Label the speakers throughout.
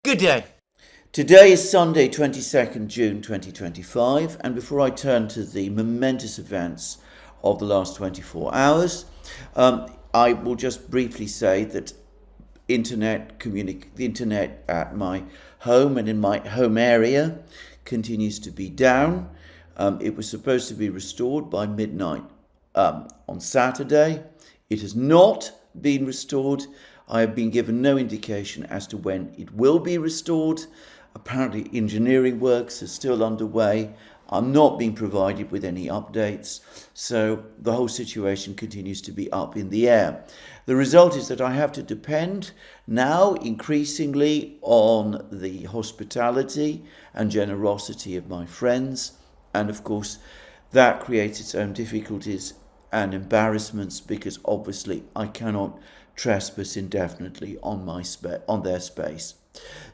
Speaker 1: Good day.
Speaker 2: Today is Sunday, 22nd June 2025, and before I turn to the momentous events of the last 24 hours, I will just briefly say that the internet at my home and in my home area continues to be down. It was supposed to be restored by midnight on Saturday. It has not been restored. I have been given no indication as to when it will be restored. Apparently engineering works are still underway. I'm not being provided with any updates, so the whole situation continues to be up in the air. The result is that I have to depend now increasingly on the hospitality and generosity of my friends, and of course that creates its own difficulties and embarrassments because obviously I cannot trespass indefinitely on their space.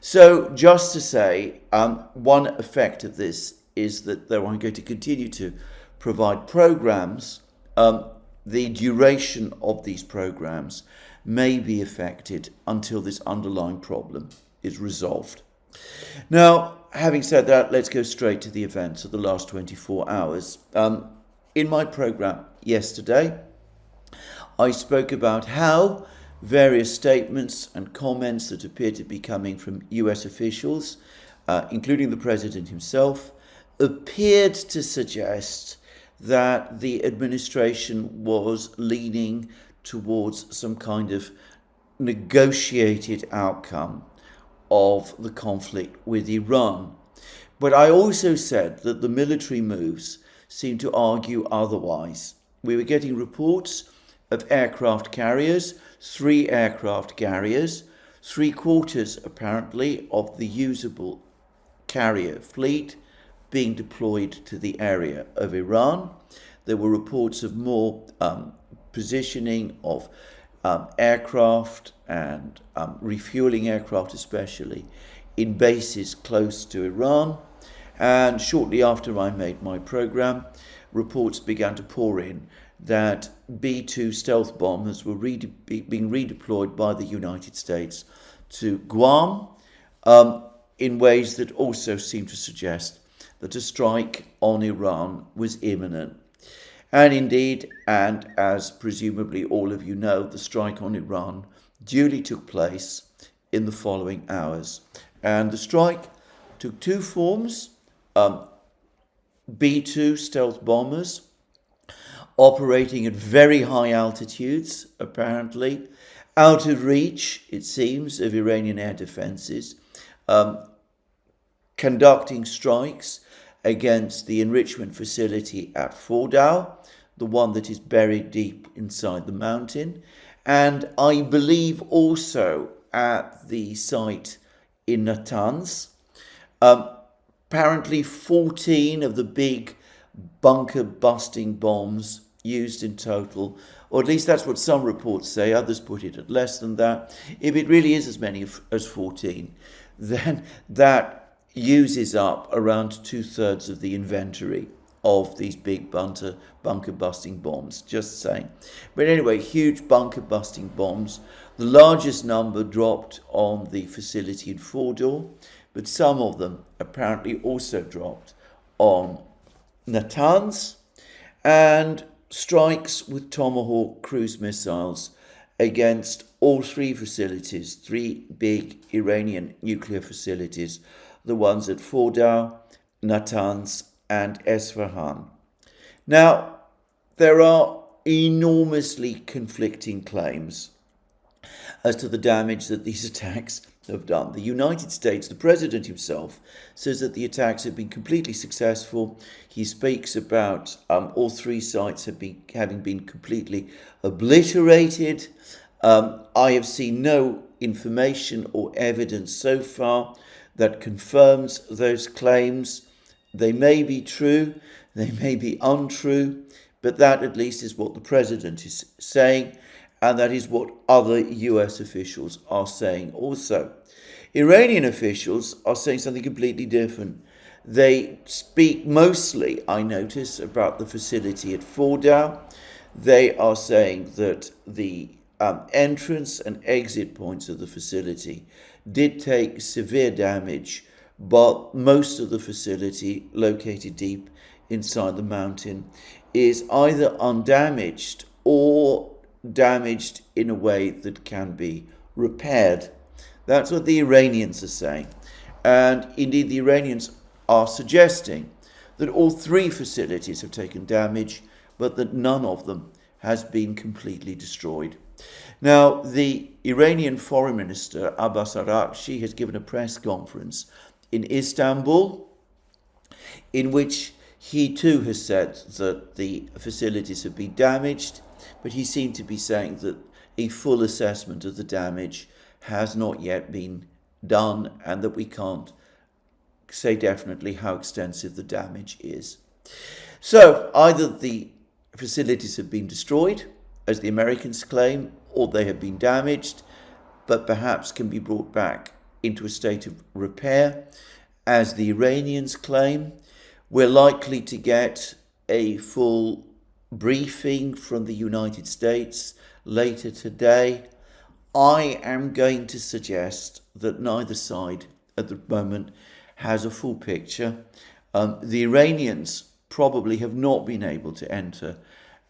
Speaker 2: So just to say, one effect of this is that though I'm going to continue to provide programs, the duration of these programs may be affected until this underlying problem is resolved. Now, having said that, let's go straight to the events of the last 24 hours. In my program yesterday, I spoke about how various statements and comments that appear to be coming from US officials, including the president himself, appeared to suggest that the administration was leaning towards some kind of negotiated outcome of the conflict with Iran. But I also said that the military moves seemed to argue otherwise. We were getting reports of aircraft carriers, 3 aircraft carriers, 3/4 apparently of the usable carrier fleet being deployed to the area of Iran. There were reports of more positioning of aircraft and refueling aircraft especially in bases close to Iran. And shortly after I made my program, reports began to pour in that B-2 stealth bombers were being redeployed by the United States to Guam in ways that also seemed to suggest that a strike on Iran was imminent. And indeed, and as presumably all of you know, the strike on Iran duly took place in the following hours. And the strike took 2 forms. B-2 stealth bombers operating at very high altitudes, apparently, out of reach, it seems, of Iranian air defenses, conducting strikes against the enrichment facility at Fordow, the one that is buried deep inside the mountain, and I believe also at the site in Natanz. Apparently 14 of the big bunker-busting bombs used in total, or at least that's what some reports say, others put it at less than that. If it really is as many as 14, then that uses up around 2/3 of the inventory of these big bunker-busting bombs, just saying. But anyway, huge bunker-busting bombs. The largest number dropped on the facility in Fordow, but some of them apparently also dropped on Natanz, and strikes with Tomahawk cruise missiles against all 3 facilities, 3 big Iranian nuclear facilities, the ones at Fordow, Natanz, and Esfahan. Now, there are enormously conflicting claims as to the damage that these attacks have done. The United States, the president himself, says that the attacks have been completely successful. He speaks about all 3 sites having been completely obliterated. I have seen no information or evidence so far that confirms those claims. They may be true, they may be untrue, but that at least is what the president is saying, and that is what other US officials are saying also. Iranian officials are saying something completely different. They speak mostly, I notice, about the facility at Fordow. They are saying that the entrance and exit points of the facility did take severe damage, but most of the facility, located deep inside the mountain, is either undamaged or damaged in a way that can be repaired. That's what the Iranians are saying. And indeed, the Iranians are suggesting that all three facilities have taken damage, but that none of them has been completely destroyed. Now, the Iranian Foreign Minister, Abbas Araghchi, has given a press conference in Istanbul in which he too has said that the facilities have been damaged, but he seemed to be saying that a full assessment of the damage has not yet been done and that we can't say definitely how extensive the damage is. So either the facilities have been destroyed, as the Americans claim, or they have been damaged, but perhaps can be brought back into a state of repair, as the Iranians claim. We're likely to get a full briefing from the United States later today. I am going to suggest that neither side at the moment has a full picture. The Iranians probably have not been able to enter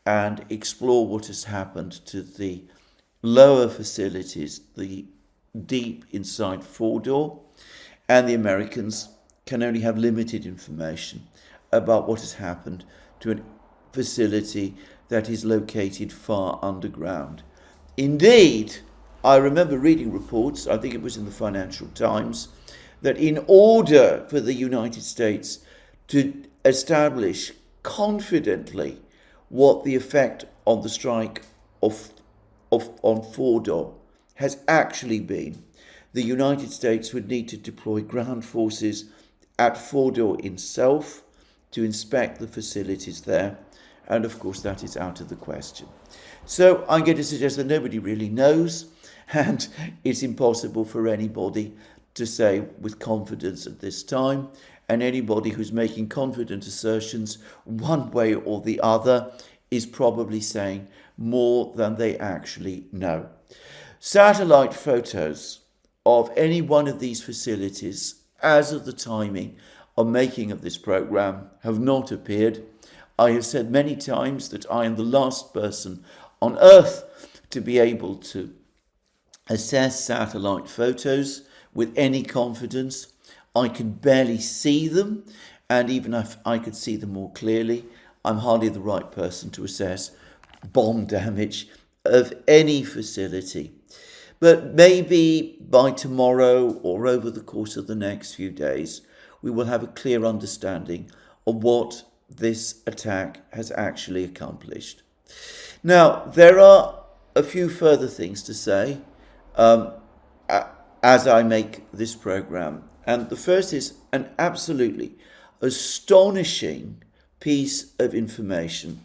Speaker 2: and explore what has happened to the lower facilities, the deep inside Fordow, and the Americans can only have limited information about what has happened to a facility that is located far underground. Indeed, I remember reading reports, I think it was in the Financial Times, that in order for the United States to establish confidently what the effect on the strike on Fordow has actually been, the United States would need to deploy ground forces at Fordow itself to inspect the facilities there, and of course that is out of the question. So I'm going to suggest that nobody really knows, and it's impossible for anybody to say with confidence at this time, and anybody who's making confident assertions one way or the other is probably saying more than they actually know. Satellite photos of any one of these facilities as of the timing of making of this program have not appeared. I have said many times that I am the last person on earth to be able to assess satellite photos with any confidence. I can barely see them, and even if I could see them more clearly, I'm hardly the right person to assess bomb damage of any facility. But maybe by tomorrow or over the course of the next few days, we will have a clear understanding of what this attack has actually accomplished. Now, there are a few further things to say as I make this program. And the first is an absolutely astonishing piece of information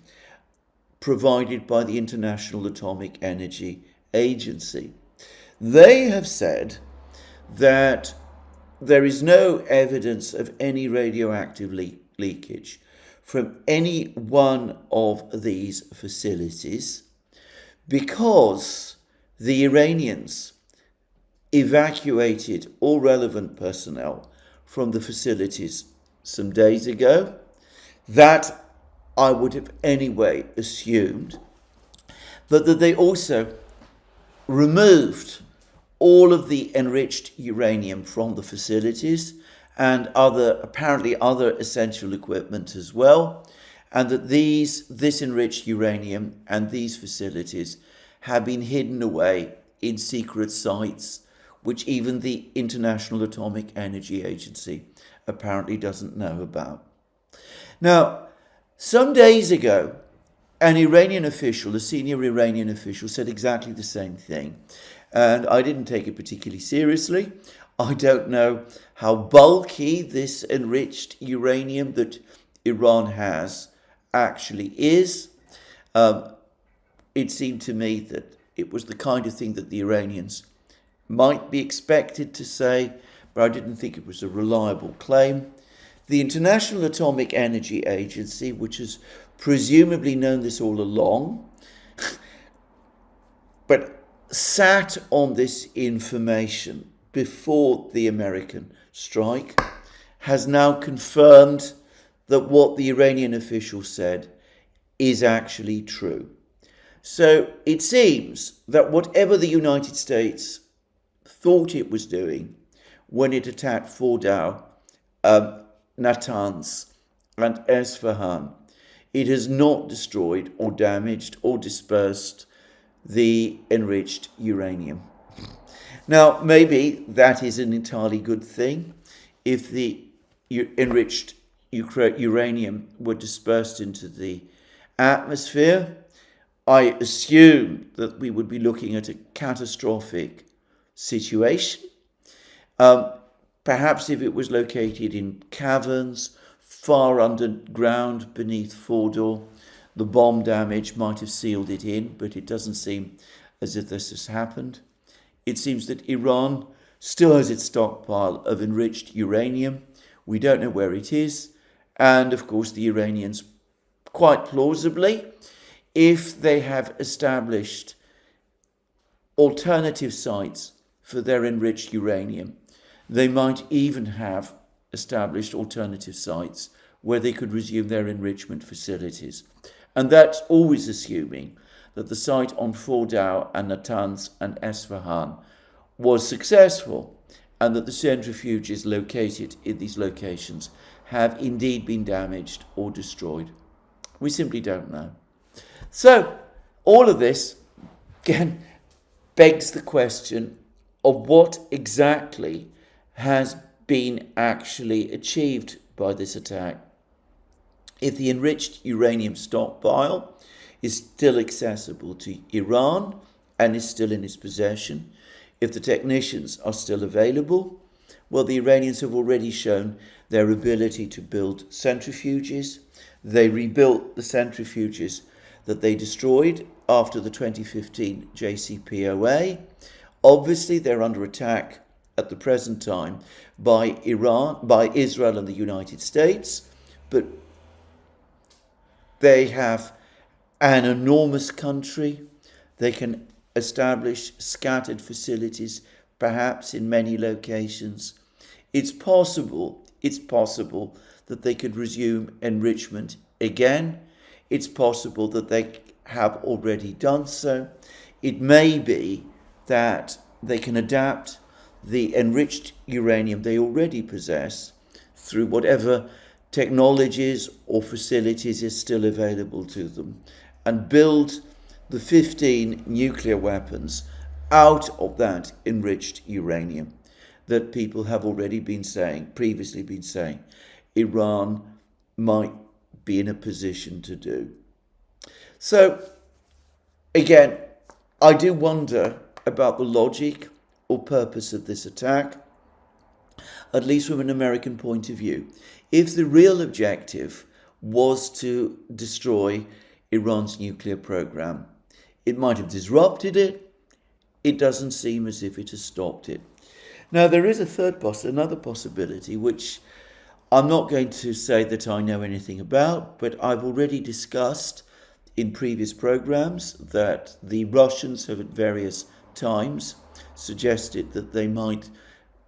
Speaker 2: provided by the International Atomic Energy Agency. They have said that there is no evidence of any radioactive leakage from any one of these facilities because the Iranians evacuated all relevant personnel from the facilities some days ago. That I would have anyway assumed, but that they also removed all of the enriched uranium from the facilities and apparently other essential equipment as well, and that this enriched uranium and these facilities have been hidden away in secret sites which even the International Atomic Energy Agency apparently doesn't know about. Now, some days ago, an Iranian official, a senior Iranian official, said exactly the same thing. And I didn't take it particularly seriously. I don't know how bulky this enriched uranium that Iran has actually is. It seemed to me that it was the kind of thing that the Iranians might be expected to say, but I didn't think it was a reliable claim. The International Atomic Energy Agency, which has presumably known this all along, but sat on this information before the American strike, has now confirmed that what the Iranian official said is actually true. So it seems that whatever the United States thought it was doing when it attacked Fordow, Natanz, and Esfahan, it has not destroyed or damaged or dispersed the enriched uranium. Now, maybe that is an entirely good thing. If the enriched uranium were dispersed into the atmosphere, I assume that we would be looking at a catastrophic situation. Perhaps if it was located in caverns far underground beneath Fordow, the bomb damage might have sealed it in, but it doesn't seem as if this has happened. It seems that Iran still has its stockpile of enriched uranium. We don't know where it is. And of course, the Iranians, quite plausibly, if they have established alternative sites for their enriched uranium, they might even have established alternative sites where they could resume their enrichment facilities. And that's always assuming that the site on Fordow and Natanz and Esfahan was successful and that the centrifuges located in these locations have indeed been damaged or destroyed. We simply don't know. So all of this again begs the question of what exactly has been actually achieved by this attack. If the enriched uranium stockpile is still accessible to Iran and is still in its possession, if the technicians are still available, well, the Iranians have already shown their ability to build centrifuges. They rebuilt the centrifuges that they destroyed after the 2015 JCPOA. Obviously, they're under attack at the present time by Israel and the United States, but they have an enormous country. They can establish scattered facilities, perhaps in many locations. It's possible that they could resume enrichment again. It's possible that they have already done so. It may be that they can adapt the enriched uranium they already possess through whatever technologies or facilities is still available to them and build the 15 nuclear weapons out of that enriched uranium that people have already previously been saying, Iran might be in a position to do. So, again, I do wonder about the logic or purpose of this attack, at least from an American point of view. If the real objective was to destroy Iran's nuclear program, it might have disrupted it. It doesn't seem as if it has stopped it. Now, there is another possibility, which I'm not going to say that I know anything about, but I've already discussed in previous programs that the Russians have at various times suggested that they might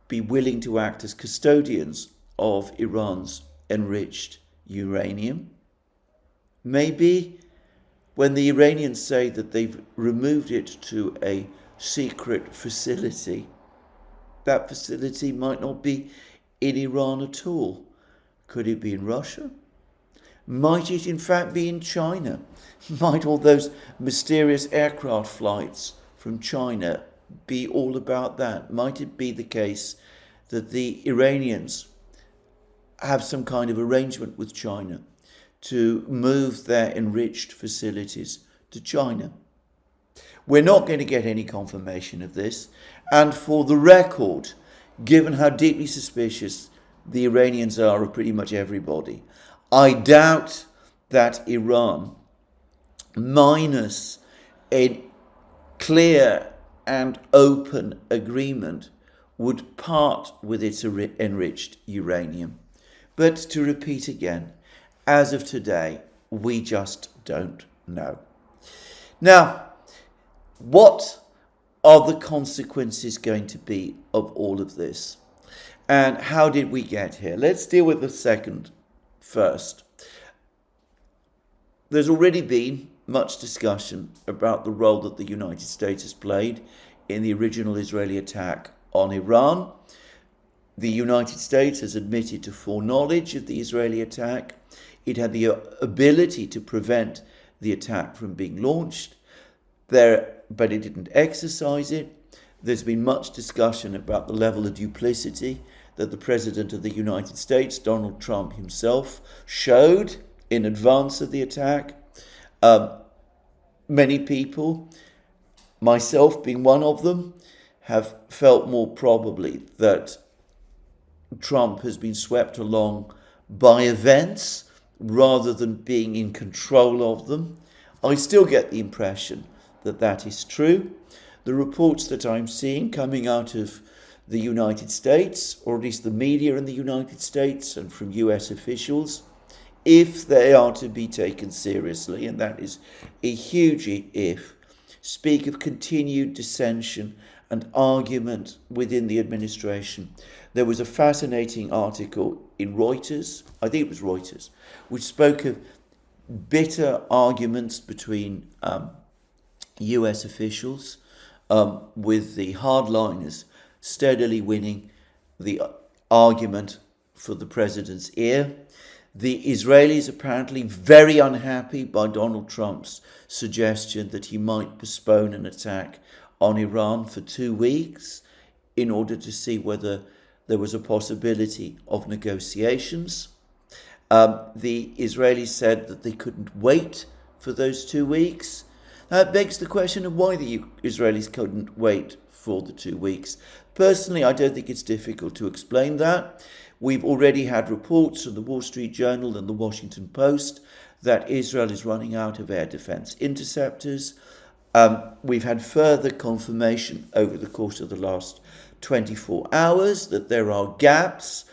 Speaker 2: be willing to act as custodians of Iran's enriched uranium. Maybe when the Iranians say that they've removed it to a secret facility, that facility might not be in Iran at all. Could it be in Russia? Might it in fact be in China? Might all those mysterious aircraft flights from China be all about that? Might it be the case that the Iranians have some kind of arrangement with China to move their enriched facilities to China? We're not going to get any confirmation of this. And for the record, given how deeply suspicious the Iranians are of pretty much everybody, I doubt that Iran, minus a clear and open agreement, would part with its enriched uranium. But to repeat again, as of today, we just don't know. Now, what are the consequences going to be of all of this? And how did we get here? Let's deal with the second first. There's already been much discussion about the role that the United States has played in the original Israeli attack on Iran. The United States has admitted to foreknowledge of the Israeli attack. It had the ability to prevent the attack from being launched, but it didn't exercise it. There's been much discussion about the level of duplicity that the President of the United States, Donald Trump himself, showed in advance of the attack. Many people, myself being one of them, have felt more probably that Trump has been swept along by events rather than being in control of them. I still get the impression that that is true. The reports that I'm seeing coming out of the United States, or at least the media in the United States and from US officials, if they are to be taken seriously, and that is a huge if, speak of continued dissension and argument within the administration. There was a fascinating article in Reuters, I think it was Reuters, which spoke of bitter arguments between US officials, with the hardliners steadily winning the argument for the president's ear. The Israelis apparently very unhappy by Donald Trump's suggestion that he might postpone an attack on Iran for 2 weeks in order to see whether there was a possibility of negotiations. The Israelis said that they couldn't wait for those 2 weeks. That begs the question of why the Israelis couldn't wait for the 2 weeks. Personally, I don't think it's difficult to explain that. We've already had reports from the Wall Street Journal and the Washington Post that Israel is running out of air defense interceptors. We've had further confirmation over the course of the last 24 hours that there are gaps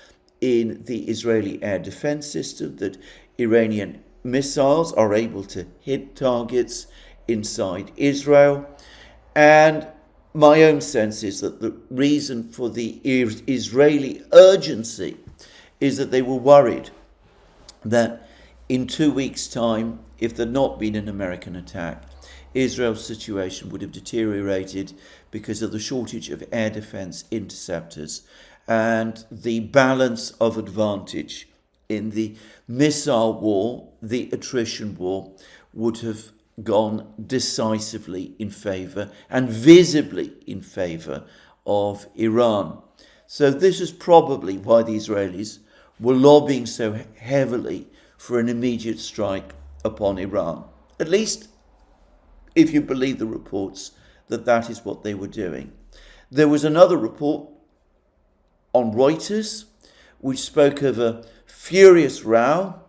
Speaker 2: in the Israeli air defense system, that Iranian missiles are able to hit targets inside Israel. And my own sense is that the reason for the Israeli urgency is that they were worried that in 2 weeks' time, if there'd not been an American attack, Israel's situation would have deteriorated because of the shortage of air defense interceptors and the balance of advantage in the missile war, the attrition war, would have gone decisively in favor and visibly in favor of Iran. So this is probably why the Israelis were lobbying so heavily for an immediate strike upon Iran. At least, if you believe the reports, that is what they were doing. There was another report on Reuters which spoke of a furious row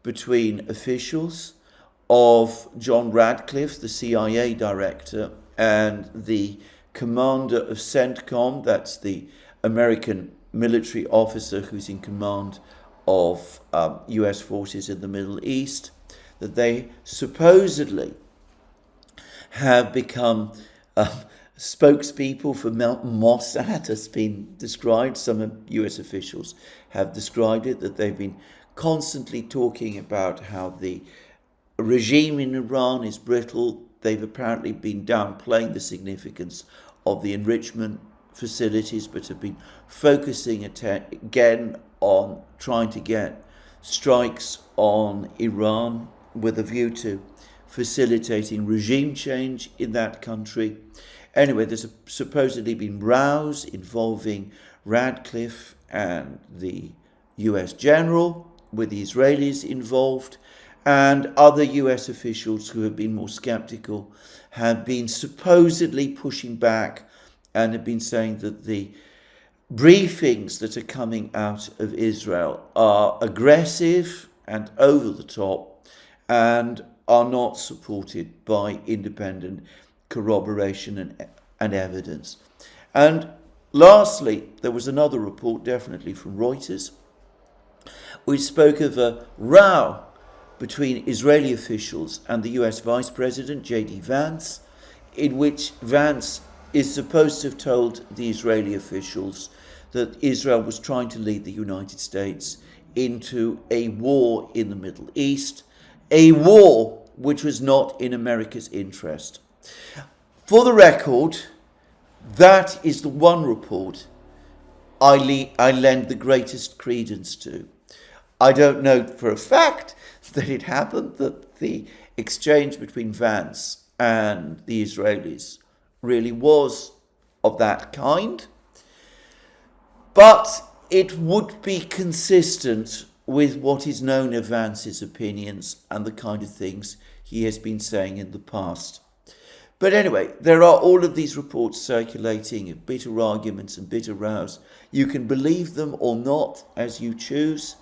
Speaker 2: between officials of John Radcliffe, the CIA director, and the commander of CENTCOM, that's the American military officer who's in command of US forces in the Middle East, that they supposedly have become spokespeople for Mossad, has been described. Some US officials have described it, that they've been constantly talking about how the regime in Iran is brittle. They've apparently been downplaying the significance of the enrichment facilities, but have been focusing again on trying to get strikes on Iran with a view to facilitating regime change in that country. Anyway, there's supposedly been rows involving Radcliffe and the US general, with the Israelis involved, and other US officials who have been more skeptical have been supposedly pushing back and have been saying that the briefings that are coming out of Israel are aggressive and over the top and are not supported by independent corroboration and evidence. And lastly, there was another report, definitely from Reuters, which spoke of a row between Israeli officials and the US Vice President, J.D. Vance, in which Vance is supposed to have told the Israeli officials that Israel was trying to lead the United States into a war in the Middle East, a war which was not in America's interest. For the record, that is the one report I lend the greatest credence to. I don't know for a fact that it happened, that the exchange between Vance and the Israelis really was of that kind, but it would be consistent with what is known of Vance's opinions and the kind of things he has been saying in the past. But anyway, there are all of these reports circulating of bitter arguments and bitter rows. You can believe them or not as you choose.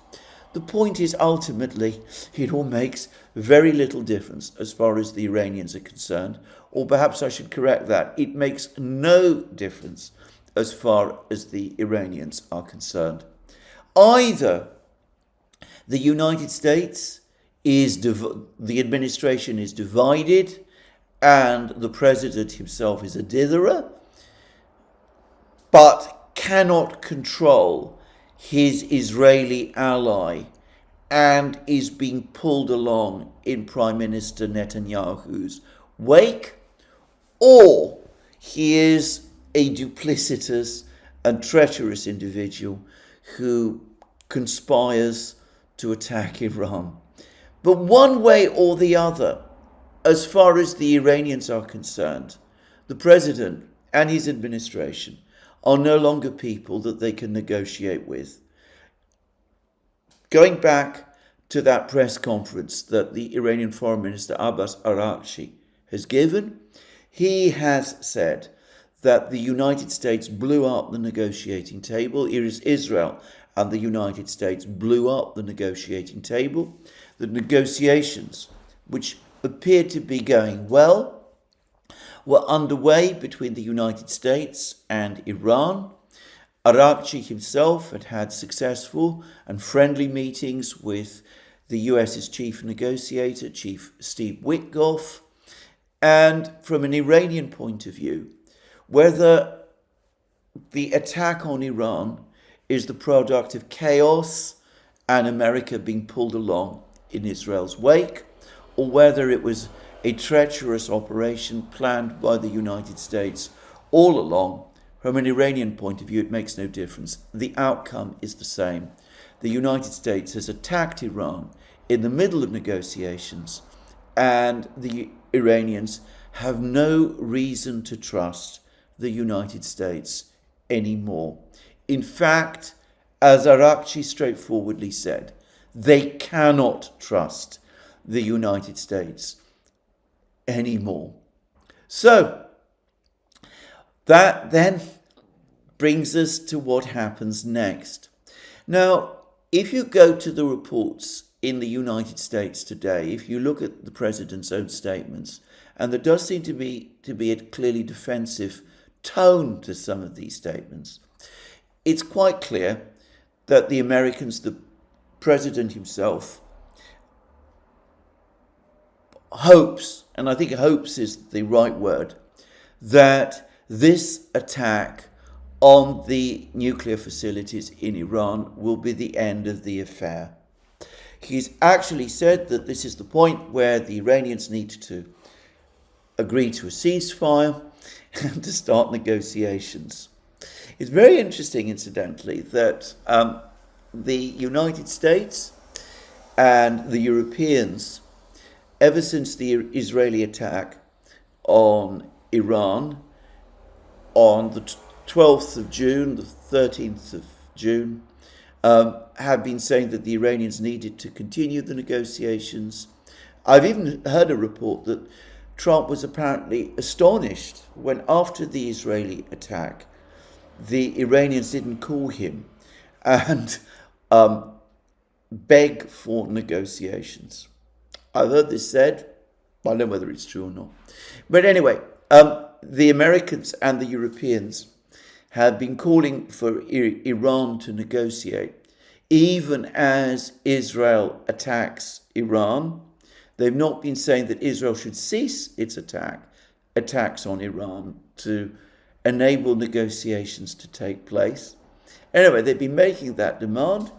Speaker 2: The point is, ultimately, it all makes very little difference as far as the Iranians are concerned, or perhaps I should correct that. It makes no difference as far as the Iranians are concerned. Either the United States the administration is divided and the president himself is a ditherer, but cannot control his Israeli ally and is being pulled along in Prime Minister Netanyahu's wake, or he is a duplicitous and treacherous individual who conspires to attack Iran. But one way or the other, as far as the Iranians are concerned, the president and his administration are no longer people that they can negotiate with. Going back to that press conference that the Iranian Foreign Minister Abbas Araghchi has given, he has said that the United States blew up the negotiating table. It is Israel and the United States blew up the negotiating table. The negotiations, which appeared to be going well, were underway between the United States and Iran. Araghchi himself had had successful and friendly meetings with the US's chief negotiator, Chief Steve Witkoff. And from an Iranian point of view, whether the attack on Iran is the product of chaos and America being pulled along in Israel's wake, or whether it was a treacherous operation planned by the United States all along, from an Iranian point of view, it makes no difference. The outcome is the same. The United States has attacked Iran in the middle of negotiations, and the Iranians have no reason to trust the United States anymore. In fact, as Araghchi straightforwardly said, they cannot trust the United States anymore. So, that then brings us to what happens next. Now, if you go to the reports in the United States today, if you look at the president's own statements, and there does seem to be a clearly defensive tone to some of these statements, it's quite clear that the Americans, the president himself, hopes, and I think hopes is the right word, that this attack on the nuclear facilities in Iran will be the end of the affair. He's actually said that this is the point where the Iranians need to agree to a ceasefire and to start negotiations. It's very interesting, incidentally, that the United States and the Europeans, ever since the Israeli attack on Iran on the 12th of June, the 13th of June, have been saying that the Iranians needed to continue the negotiations. I've even heard a report that Trump was apparently astonished when, after the Israeli attack, the Iranians didn't call him and beg for negotiations. I've heard this said, I don't know whether it's true or not. But anyway, the Americans and the Europeans have been calling for Iran to negotiate, even as Israel attacks Iran. They've not been saying that Israel should cease its attacks on Iran to enable negotiations to take place. Anyway, they've been making that demand,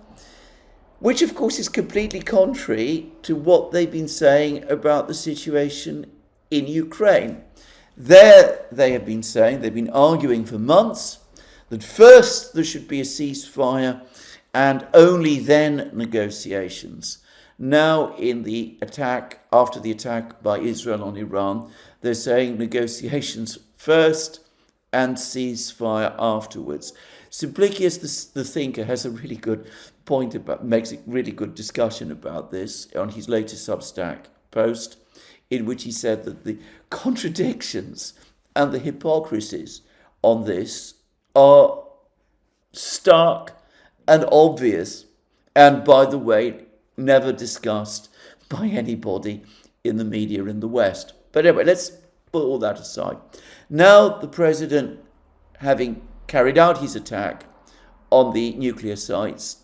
Speaker 2: which of course is completely contrary to what they've been saying about the situation in Ukraine. There they have been saying, they've been arguing for months, that first there should be a ceasefire and only then negotiations. Now in the attack, after the attack by Israel on Iran, they're saying negotiations first and ceasefire afterwards. Simplicius the thinker has a really good point about, makes a really good discussion about this on his latest Substack post, in which he said that the contradictions and the hypocrisies on this are stark and obvious, and by the way, never discussed by anybody in the media in the West. But anyway, let's put all that aside. Now the president, having carried out his attack on the nuclear sites,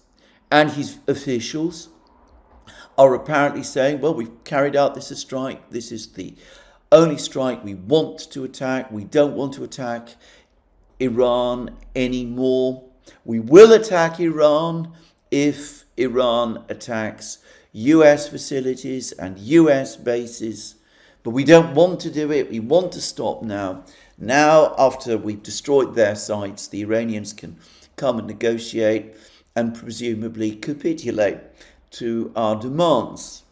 Speaker 2: and his officials are apparently saying, well, we've carried out this strike. This is the only strike we want to attack. We don't want to attack Iran anymore. We will attack Iran if Iran attacks US facilities and US bases, but we don't want to do it. We want to stop now. Now, after we've destroyed their sites, the Iranians can come and negotiate and presumably capitulate to our demands.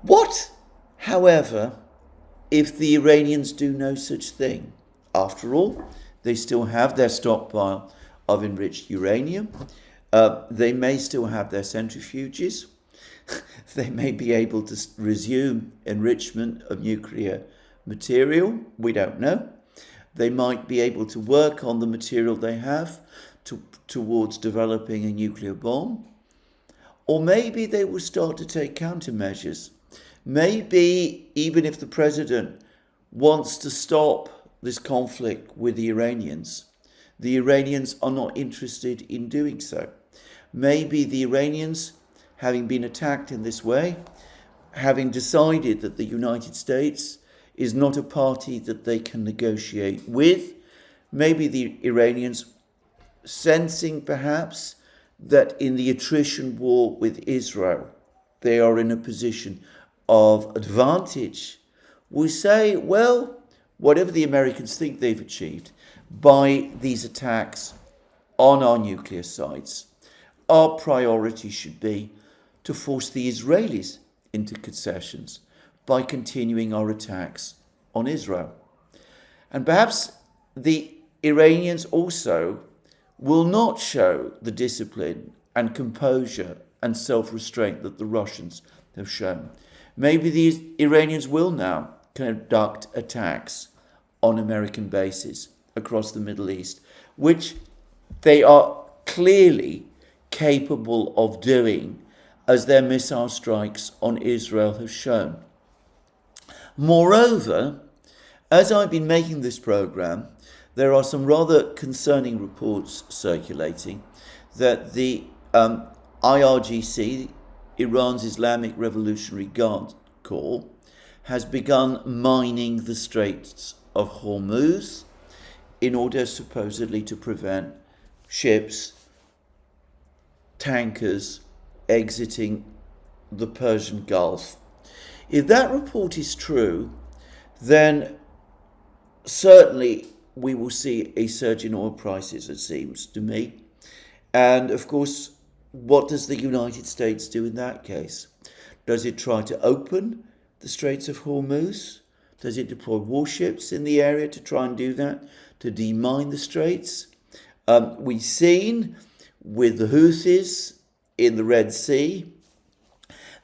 Speaker 2: What, however, if the Iranians do no such thing? After all, they still have their stockpile of enriched uranium. They may still have their centrifuges. They may be able to resume enrichment of nuclear material. We don't know. They might be able to work on the material they have towards developing a nuclear bomb. Or maybe they will start to take countermeasures. Maybe even if the president wants to stop this conflict with the Iranians are not interested in doing so. Maybe the Iranians, having been attacked in this way, having decided that the United States is not a party that they can negotiate with, maybe the Iranians, sensing perhaps that in the attrition war with Israel, they are in a position of advantage, will say, well, whatever the Americans think they've achieved by these attacks on our nuclear sites, our priority should be to force the Israelis into concessions by continuing our attacks on Israel. And perhaps the Iranians also will not show the discipline and composure and self-restraint that the Russians have shown. Maybe the Iranians will now conduct attacks on American bases across the Middle East, which they are clearly capable of doing, as their missile strikes on Israel have shown. Moreover, as I've been making this program, there are some rather concerning reports circulating that the IRGC, Iran's Islamic Revolutionary Guard Corps, has begun mining the Straits of Hormuz in order supposedly to prevent ships, tankers exiting the Persian Gulf. If that report is true, then certainly we will see a surge in oil prices, it seems to me. And of course, what does the United States do in that case? Does it try to open the Straits of Hormuz? Does it deploy warships in the area to try and do that, to demine the straits? We've seen with the Houthis in the Red Sea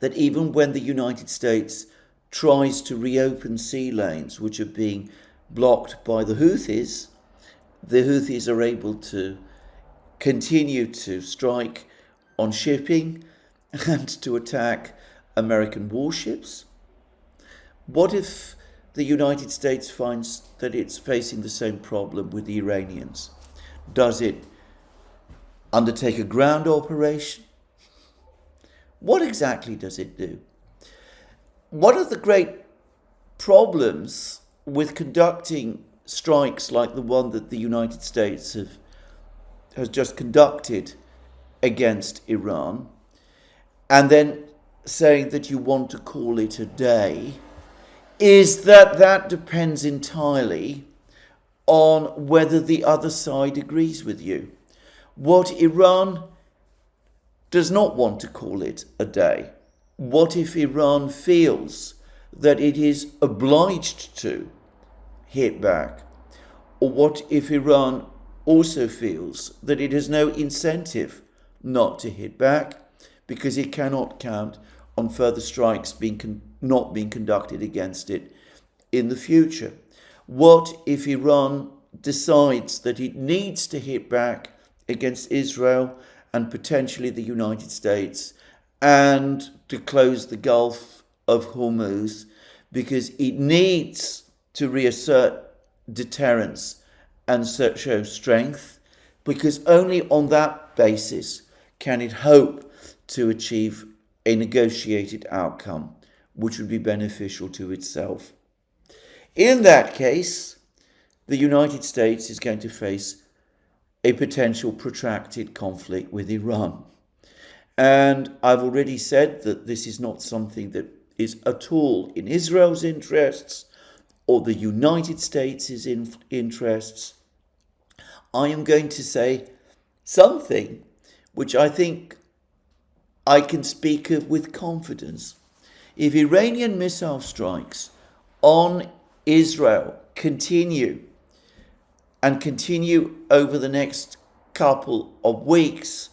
Speaker 2: that even when the United States tries to reopen sea lanes which are being blocked by the Houthis are able to continue to strike on shipping and to attack American warships. What if the United States finds that it's facing the same problem with the Iranians? Does it undertake a ground operation? What exactly does it do? One of the great problems with conducting strikes like the one that the United States has just conducted against Iran, and then saying that you want to call it a day, is that depends entirely on whether the other side agrees with you. What Iran does not want to call it a day. What if Iran feels that it is obliged to hit back? Or what if Iran also feels that it has no incentive not to hit back because it cannot count on further strikes not being conducted against it in the future? What if Iran decides that it needs to hit back against Israel and potentially the United States and to close the Gulf of Hormuz because it needs to reassert deterrence and show strength, because only on that basis can it hope to achieve a negotiated outcome which would be beneficial to itself. In that case, the United States is going to face a potential protracted conflict with Iran. And I've already said that this is not something that is at all in Israel's interests or the United States' interests. I am going to say something which I think I can speak of with confidence. If Iranian missile strikes on Israel continue over the next couple of weeks,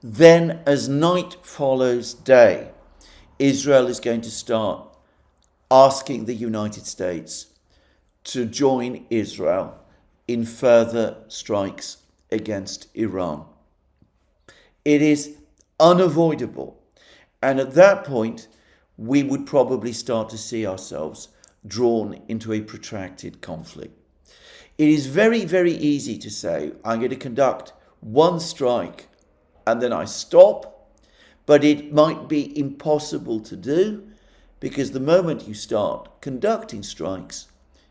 Speaker 2: then as night follows day, Israel is going to start asking the United States to join Israel in further strikes against Iran. It is unavoidable. And at that point, we would probably start to see ourselves drawn into a protracted conflict. It is very, very easy to say, I'm going to conduct one strike and then I stop, but it might be impossible to do because the moment you start conducting strikes,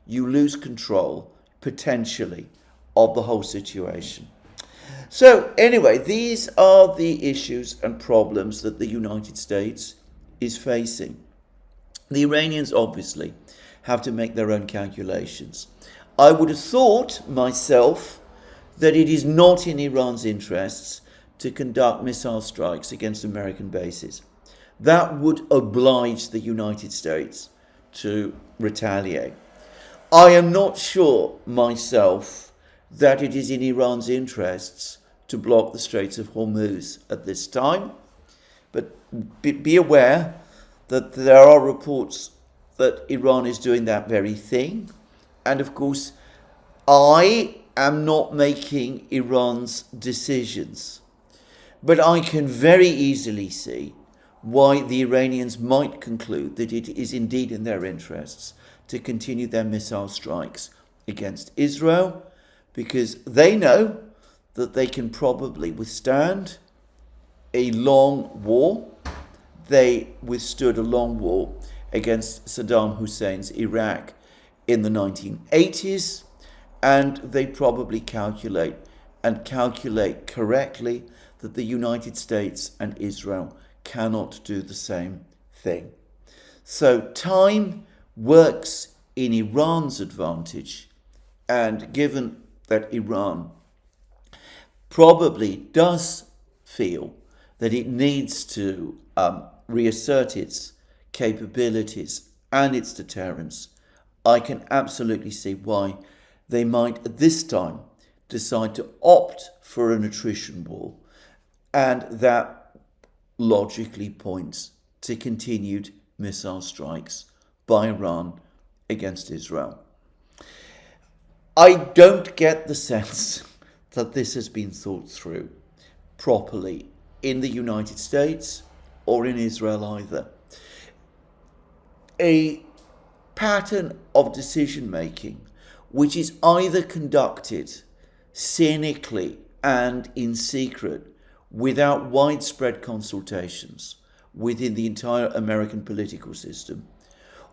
Speaker 2: you lose control, potentially, of the whole situation. So anyway, these are the issues and problems that the United States is facing. The Iranians obviously have to make their own calculations. I would have thought myself that it is not in Iran's interests to conduct missile strikes against American bases. That would oblige the United States to retaliate. I am not sure myself that it is in Iran's interests to block the Straits of Hormuz at this time, but be aware that there are reports that Iran is doing that very thing. And of course, I am not making Iran's decisions, but I can very easily see why the Iranians might conclude that it is indeed in their interests to continue their missile strikes against Israel, because they know that they can probably withstand a long war. They withstood a long war against Saddam Hussein's Iraq in the 1980s, and they probably calculate correctly that the United States and Israel cannot do the same thing. So time works in Iran's advantage, and given that Iran probably does feel that it needs to reassert its capabilities and its deterrence, I can absolutely see why they might at this time decide to opt for an attrition war, and that logically points to continued missile strikes by Iran against Israel. I don't get the sense that this has been thought through properly in the United States or in Israel either. A pattern of decision making which is either conducted cynically and in secret without widespread consultations within the entire American political system,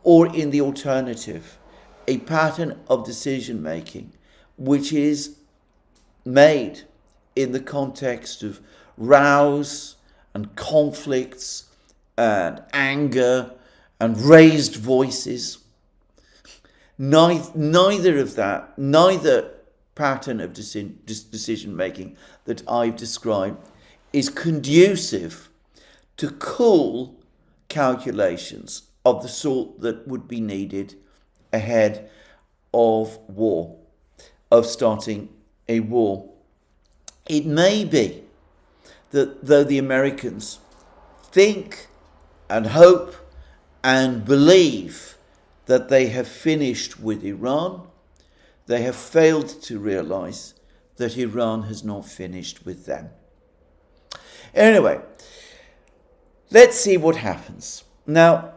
Speaker 2: or in the alternative, a pattern of decision making which is made in the context of rows and conflicts and anger and raised voices. Neither pattern of decision making that I've described is conducive to cool calculations of the sort that would be needed ahead of war, of starting a war. It may be that though the Americans think and hope and believe that they have finished with Iran, they have failed to realize that Iran has not finished with them. Anyway, let's see what happens. Now,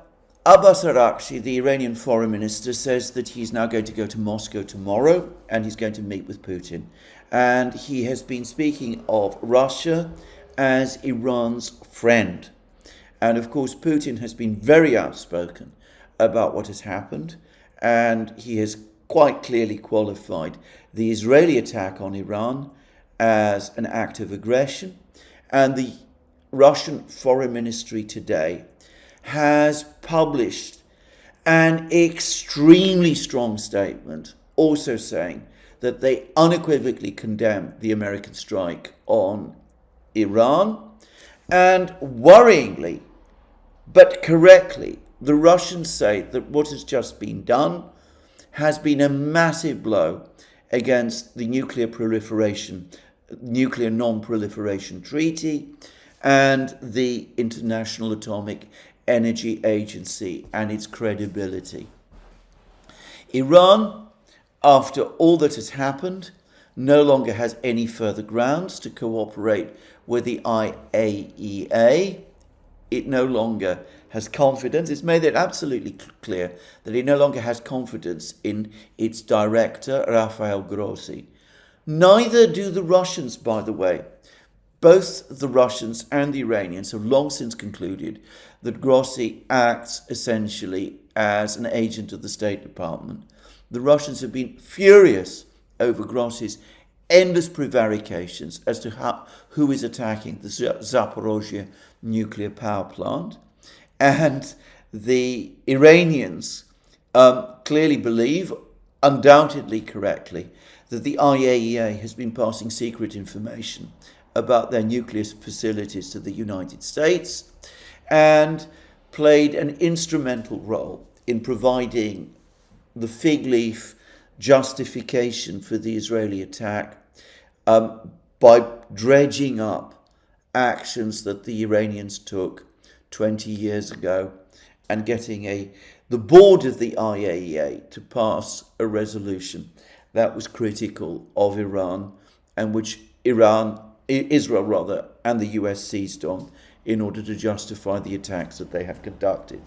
Speaker 2: Abbas Araghchi, the Iranian foreign minister, says that he's now going to go to Moscow tomorrow and he's going to meet with Putin. And he has been speaking of Russia as Iran's friend. And of course, Putin has been very outspoken about what has happened, and he has quite clearly qualified the Israeli attack on Iran as an act of aggression. And the Russian Foreign Ministry today has published an extremely strong statement, also saying that they unequivocally condemn the American strike on Iran. And worryingly, but correctly, the Russians say that what has just been done has been a massive blow against the nuclear non-proliferation treaty and the International Atomic Energy Agency and its credibility. Iran, after all that has happened, no longer has any further grounds to cooperate with the IAEA. It no longer has confidence. It's made it absolutely clear that it no longer has confidence in its director, Rafael Grossi. Neither do the Russians, by the way. Both the Russians and the Iranians have long since concluded that Grossi acts essentially as an agent of the State Department. The Russians have been furious over Grossi's endless prevarications as to who is attacking the Zaporozhye nuclear power plant. And the Iranians clearly believe, undoubtedly correctly, that the IAEA has been passing secret information about their nuclear facilities to the United States and played an instrumental role in providing the fig leaf justification for the Israeli attack by dredging up actions that the Iranians took 20 years ago and getting the board of the IAEA to pass a resolution that was critical of Iran and which Israel and the US seized on in order to justify the attacks that they have conducted.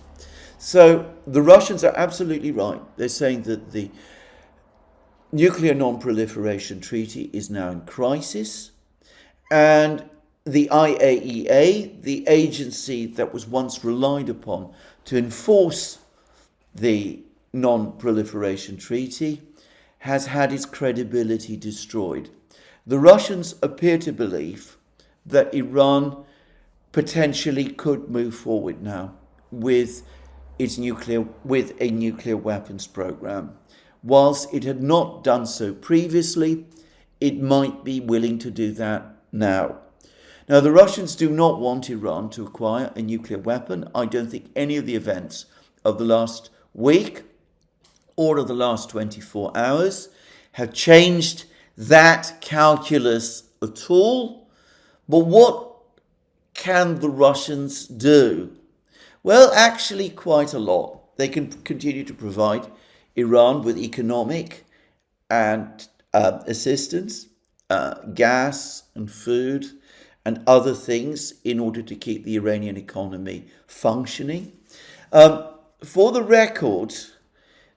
Speaker 2: So the Russians are absolutely right. They're saying that the Nuclear Non-Proliferation Treaty is now in crisis, and the IAEA, the agency that was once relied upon to enforce the Non-Proliferation Treaty, has had its credibility destroyed. The Russians appear to believe that Iran potentially could move forward now with a nuclear weapons program. Whilst it had not done so previously, it might be willing to do that now. Now, the Russians do not want Iran to acquire a nuclear weapon. I don't think any of the events of the last week or of the last 24 hours have changed that calculus at all. But what can the Russians do? Well, actually quite a lot. They can continue to provide Iran with economic and assistance, gas and food and other things in order to keep the Iranian economy functioning. For the record,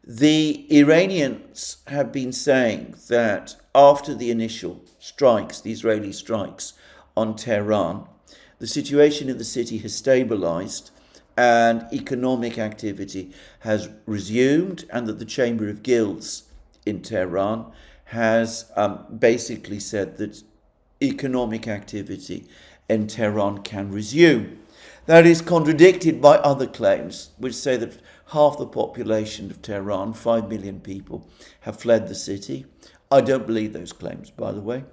Speaker 2: the Iranians have been saying that after the initial strikes, the Israeli strikes on Tehran, the situation in the city has stabilized and economic activity has resumed, and that the Chamber of Guilds in Tehran has basically said that economic activity in Tehran can resume. That is contradicted by other claims, which say that half the population of Tehran, 5 million people, have fled the city. I don't believe those claims, by the way.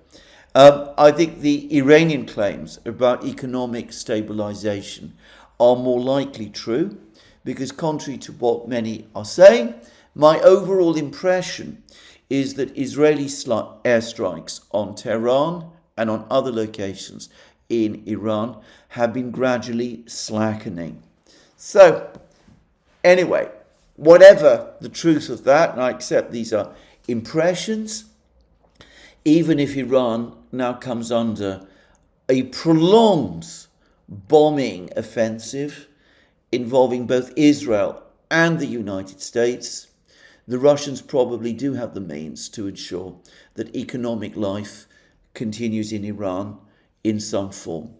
Speaker 2: I think the Iranian claims about economic stabilization are more likely true, because contrary to what many are saying, my overall impression is that Israeli airstrikes on Tehran and on other locations in Iran have been gradually slackening. So, anyway, whatever the truth of that, and I accept these are impressions, even if Iran now comes under a prolonged bombing offensive involving both Israel and the United States, the Russians probably do have the means to ensure that economic life continues in Iran in some form.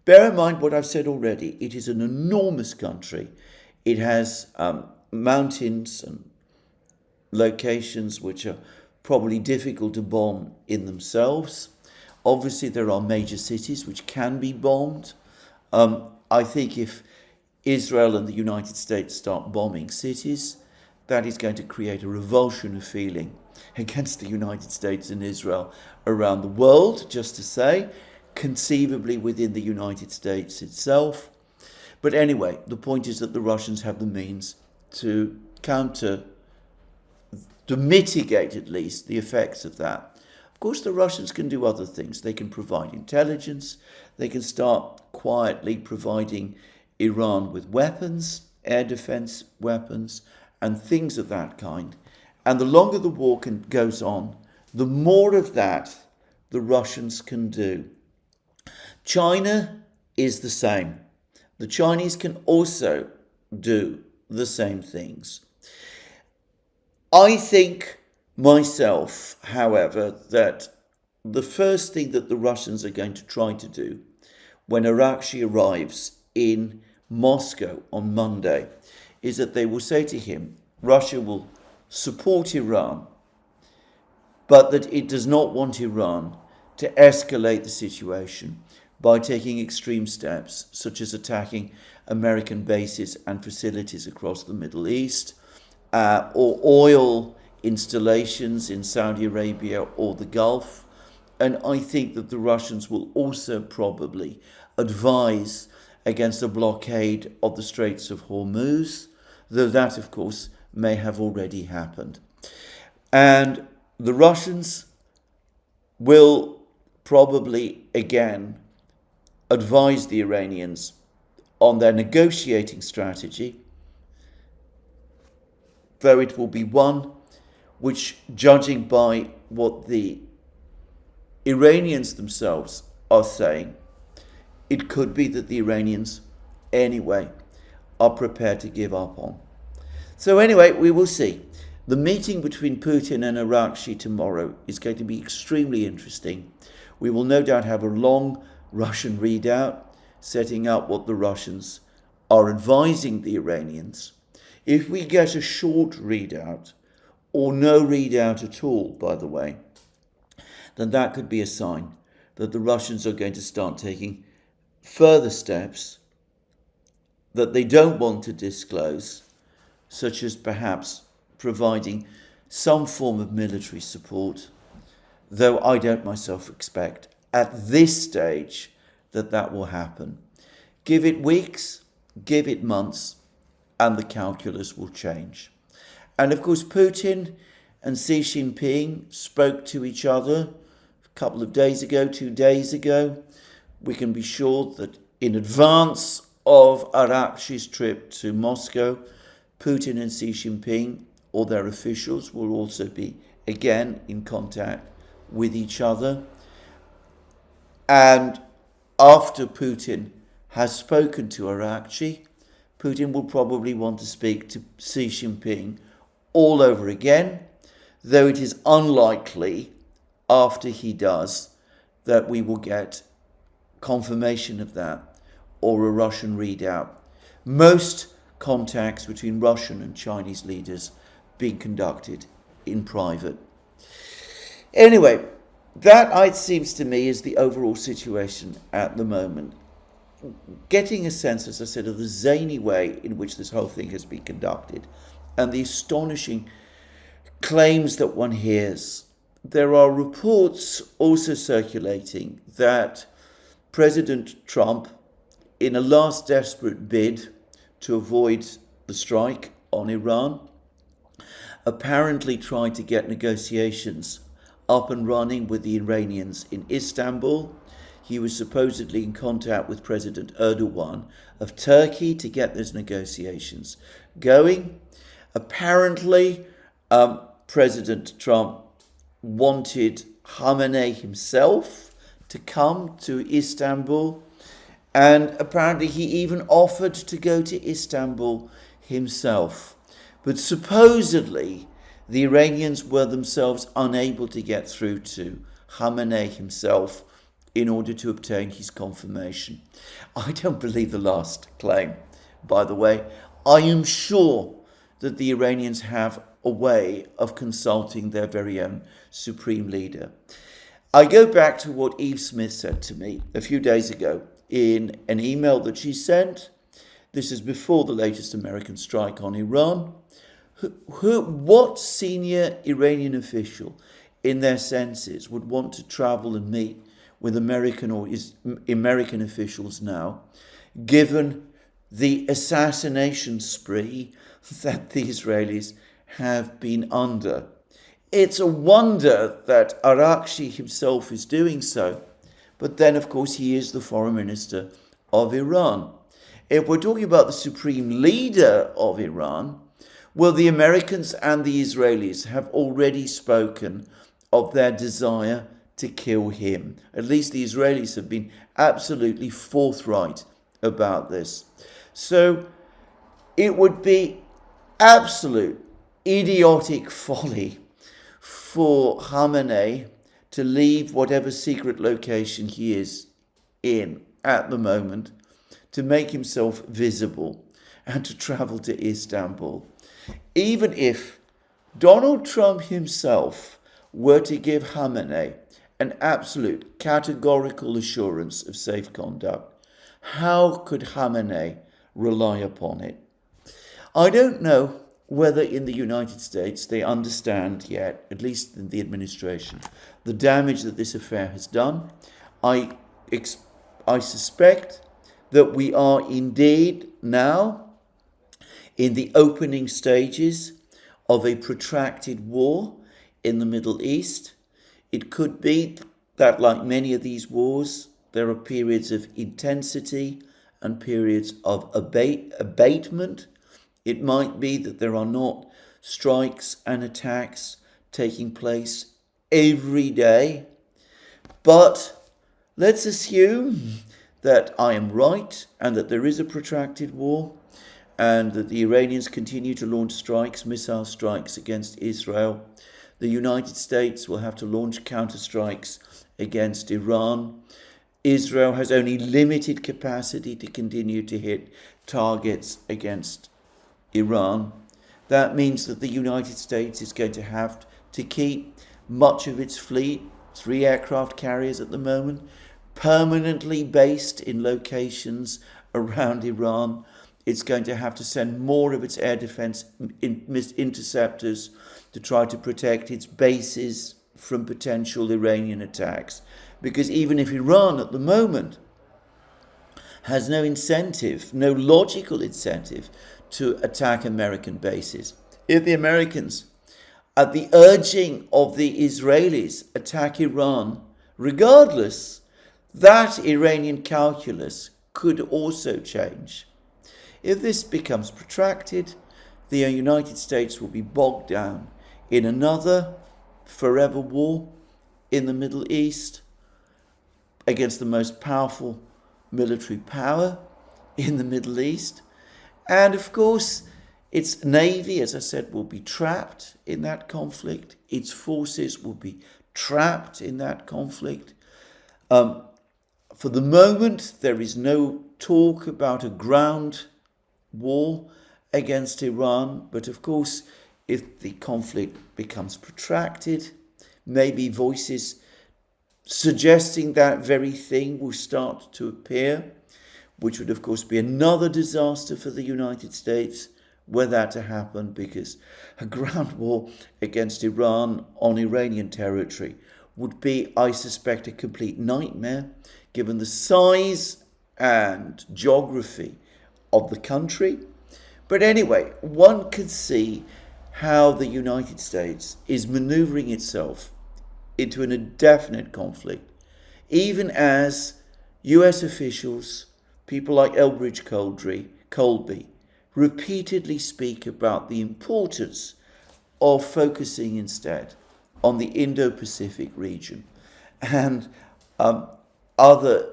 Speaker 2: Bear in mind what I've said already. It is an enormous country. It has mountains and locations which are probably difficult to bomb in themselves. Obviously, there are major cities which can be bombed. I think if Israel and the United States start bombing cities, that is going to create a revulsion of feeling against the United States and Israel around the world, just to say, conceivably within the United States itself. But anyway, the point is that the Russians have the means to mitigate at least the effects of that. Of course, the Russians can do other things. They can provide intelligence. They can start quietly providing Iran with weapons, air defense weapons, and things of that kind. And the longer the war goes on, the more of that the Russians can do. China is the same. The Chinese can also do the same things. I think myself, however, that the first thing that the Russians are going to try to do when Arakshi arrives in Moscow on Monday is that they will say to him, Russia will support Iran, but that it does not want Iran to escalate the situation by taking extreme steps, such as attacking American bases and facilities across the Middle East, or oil installations in Saudi Arabia or the Gulf. And I think that the Russians will also probably advise against a blockade of the Straits of Hormuz, though that, of course, may have already happened. And the Russians will probably, again, advise the Iranians on their negotiating strategy, though it will be one which, judging by what the Iranians themselves are saying, it could be that the Iranians, anyway, are prepared to give up on. So anyway, we will see. The meeting between Putin and Arakshi tomorrow is going to be extremely interesting. We will no doubt have a long Russian readout, setting out what the Russians are advising the Iranians. If we get a short readout, or no readout at all, by the way, then that could be a sign that the Russians are going to start taking further steps that they don't want to disclose, such as perhaps providing some form of military support, though I don't myself expect at this stage that will happen. Give it weeks, give it months, and the calculus will change. And of course, Putin and Xi Jinping spoke to each other a couple of days ago, 2 days ago. We can be sure that in advance of Arakshi's trip to Moscow, Putin and Xi Jinping or their officials will also be again in contact with each other. And after Putin has spoken to Arakshi, Putin will probably want to speak to Xi Jinping all over again, though it is unlikely after he does that we will get confirmation of that or a Russian readout Most contacts between Russian and Chinese leaders being conducted in private. Anyway, that, it seems to me, is the overall situation at the moment. Getting a sense, as I said, of the zany way in which this whole thing has been conducted and the astonishing claims that one hears. There are reports also circulating that President Trump, in a last desperate bid to avoid the strike on Iran, apparently tried to get negotiations up and running with the Iranians in Istanbul. He was supposedly in contact with President Erdogan of Turkey to get those negotiations going. Apparently, President Trump wanted Khamenei himself to come to Istanbul, and apparently he even offered to go to Istanbul himself. But supposedly, the Iranians were themselves unable to get through to Khamenei himself in order to obtain his confirmation. I don't believe the last claim, by the way. I am sure that the Iranians have a way of consulting their very own supreme leader. I go back to what Eve Smith said to me a few days ago in an email that she sent. This is before the latest American strike on Iran. What senior Iranian official in their senses would want to travel and meet with American officials now, given the assassination spree that the Israelis have been under? It's a wonder that Arakshi himself is doing so, but then of course he is the foreign minister of Iran. If we're talking about the supreme leader of Iran, well, the Americans and the Israelis have already spoken of their desire to kill him. At least the Israelis have been absolutely forthright about this. So it would be absolute idiotic folly for Khamenei to leave whatever secret location he is in at the moment, to make himself visible and to travel to Istanbul. Even if Donald Trump himself were to give Khamenei an absolute categorical assurance of safe conduct, how could Khamenei rely upon it? I don't know whether in the United States they understand yet, at least in the administration, the damage that this affair has done. I suspect that we are indeed now in the opening stages of a protracted war in the Middle East. It could be that, like many of these wars, there are periods of intensity and periods of abatement. It might be that there are not strikes and attacks taking place every day. But let's assume that I am right and that there is a protracted war, and that the Iranians continue to launch strikes, missile strikes against Israel. The United States will have to launch counterstrikes against Iran. Israel has only limited capacity to continue to hit targets against Iran. That means that the United States is going to have to keep much of its fleet, 3 aircraft carriers at the moment, permanently based in locations around Iran. It's going to have to send more of its air defense interceptors to try to protect its bases from potential Iranian attacks. Because even if Iran at the moment has no incentive, no logical incentive to attack American bases, if the Americans, at the urging of the Israelis, attack Iran, regardless, that Iranian calculus could also change. If this becomes protracted, the United States will be bogged down in another forever war in the Middle East against the most powerful military power in the Middle East. And of course, its navy, as I said, will be trapped in that conflict. Its forces will be trapped in that conflict. For the moment, there is no talk about a ground war against Iran. But of course, if the conflict becomes protracted, maybe voices suggesting that very thing will start to appear, which would of course be another disaster for the United States were that to happen, because a ground war against Iran on Iranian territory would be, I suspect, a complete nightmare, given the size and geography of the country. But anyway, one could see how the United States is maneuvering itself into an indefinite conflict, even as US officials, people like Elbridge Colby, repeatedly speak about the importance of focusing instead on the Indo-Pacific region. And other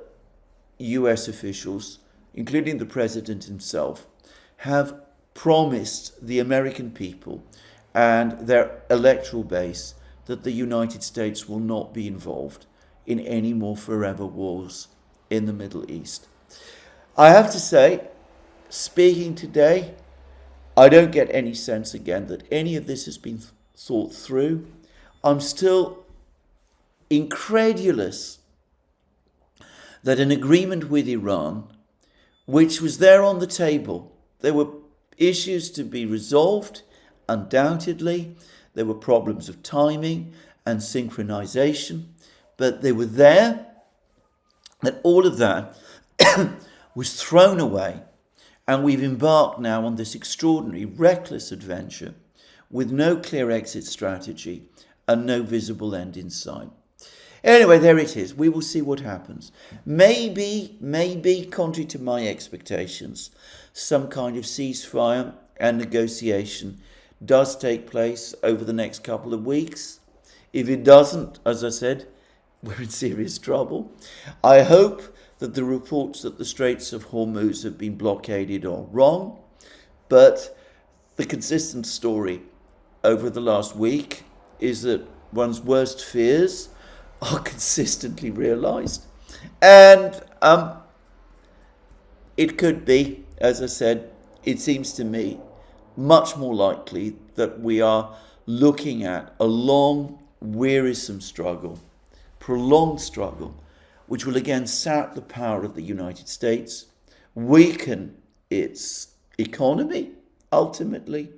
Speaker 2: US officials, including the president himself, have promised the American people and their electoral base that the United States will not be involved in any more forever wars in the Middle East. I have to say, speaking today, I don't get any sense again that any of this has been thought through. I'm still incredulous that an agreement with Iran, which was there on the table, there were issues to be resolved, undoubtedly. There were problems of timing and synchronization, but they were there, that all of that was thrown away. And we've embarked now on this extraordinary, reckless adventure with no clear exit strategy and no visible end in sight. Anyway, there it is. We will see what happens. Maybe, contrary to my expectations, some kind of ceasefire and negotiation does take place over the next couple of weeks. If it doesn't, as I said, we're in serious trouble. I hope that the reports that the Straits of Hormuz have been blockaded are wrong, but the consistent story over the last week is that one's worst fears are consistently realized. And it could be, as I said, it seems to me much more likely that we are looking at a long, wearisome struggle, prolonged struggle, which will again sap the power of the United States, weaken its economy, ultimately,